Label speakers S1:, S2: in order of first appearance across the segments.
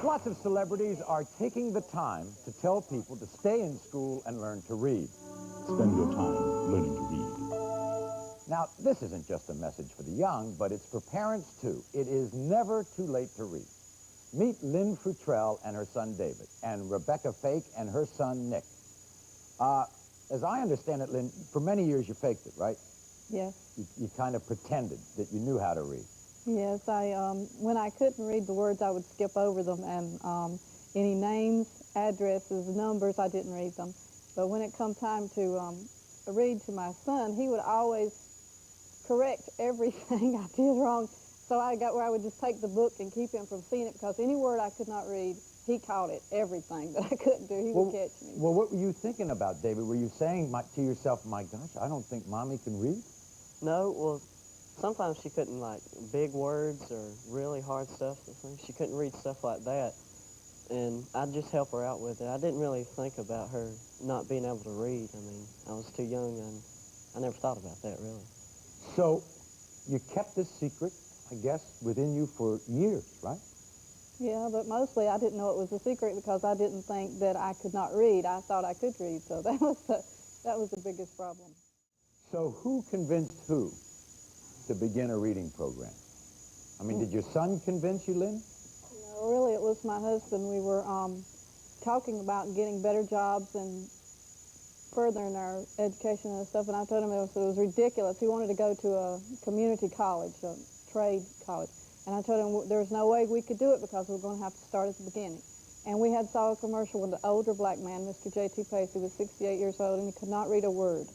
S1: Lots of celebrities are taking the time to tell people to stay in school and learn to read.
S2: Spend your time learning to read.
S1: Now, this isn't just a message for the young, but it's for parents, too. It is never too late to read. Meet Lynn Futrell and her son, David, and Rebecca Fake and her son, Nick. As I understand it, Lynn, for many years you faked it, right?
S3: Yes.
S1: You kind of pretended that you knew how to read.
S3: Yes, when I couldn't read the words, I would skip over them, and any names, addresses, numbers, I didn't read them. But when it come time to read to my son, he would always correct everything I did wrong. So I got where I would just take the book and keep him from seeing it, because any word I could not read, he caught it. Everything that I couldn't do, he would catch me.
S1: Well, what were you thinking about, David? Were you saying to yourself, my gosh, I don't think Mommy can read?
S4: No, well, sometimes she couldn't, like, big words or really hard stuff. She couldn't read stuff like that, and I'd just help her out with it. I didn't really think about her not being able to read. I mean, I was too young, and I never thought about that, really.
S1: So you kept this secret, I guess, within you for years, right?
S3: Yeah, but mostly I didn't know it was a secret because I didn't think that I could not read. I thought I could read, so that was the biggest problem.
S1: So who convinced who to begin a reading program? I mean, did your son convince you, Lynn?
S3: No, really, it was my husband. We were talking about getting better jobs and furthering our education and stuff, and I told him it was ridiculous. He wanted to go to a community college, a trade college, and I told him there was no way we could do it because we were going to have to start at the beginning. And we had saw a commercial with an older black man, Mr. J.T. Pace, who was 68 years old, and he could not read a word.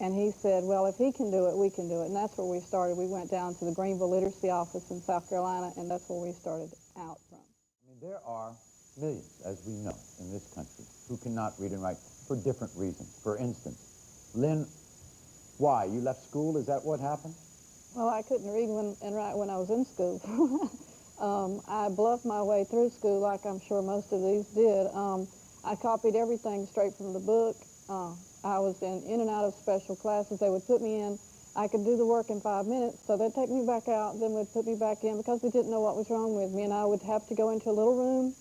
S3: And he said, well, if he can do it, we can do it. And that's where we started. We went down to the Greenville Literacy Office in South Carolina, and that's where we started out from.
S1: I mean, there are millions, as we know, in this country who cannot read and write for different reasons. For instance, Lynn, why? You left school? Is that what happened?
S3: Well, I couldn't read and write when I was in school. I bluffed my way through school like I'm sure most of these did. I copied everything straight from the book. I was in and out of special classes. They would put me in. I could do the work in 5 minutes, so they'd take me back out, then would put me back in because they didn't know what was wrong with me. And I would have to go into a little room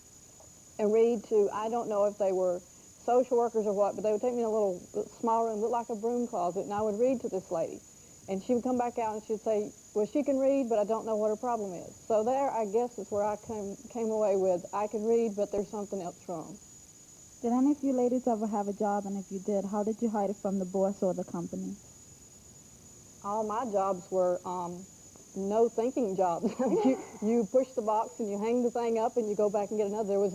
S3: and read to, I don't know if they were social workers or what, but they would take me in a little small room, looked like a broom closet, and I would read to this lady. And she would come back out and she'd say, well, she can read, but I don't know what her problem is. So there, I guess, is where I came away with, I can read, but there's something else wrong.
S5: Did any of you ladies ever have a job, and if you did, how did you hide it from the boss or the company?
S3: All my jobs were no thinking jobs. you push the box and you hang the thing up and you go back and get another. There was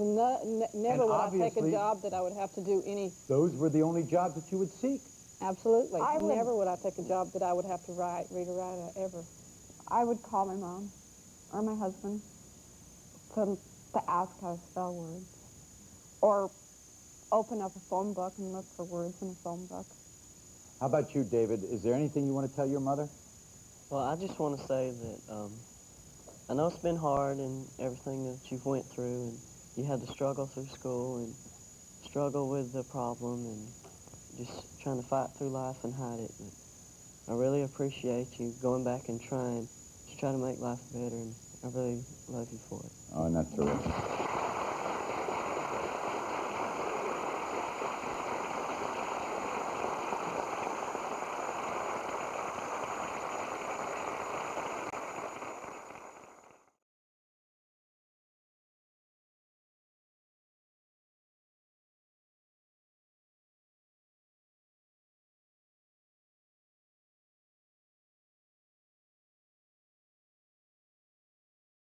S3: never would I take a job that I would have to do any.
S1: Those were the only jobs that you would seek?
S3: Absolutely. Never would I take a job that I would have to read or write ever.
S6: I would call my mom or my husband to ask how to spell words, or open up a phone book and look for words in a phone book.
S1: How about you, David? Is there anything you want to tell your mother?
S4: Well, I just want to say that I know it's been hard and everything that you've went through, and you had to struggle through school and struggle with the problem and just trying to fight through life and hide it. But I really appreciate you going back and trying to make life better, and I really love you for it.
S1: Oh, and that's terrific.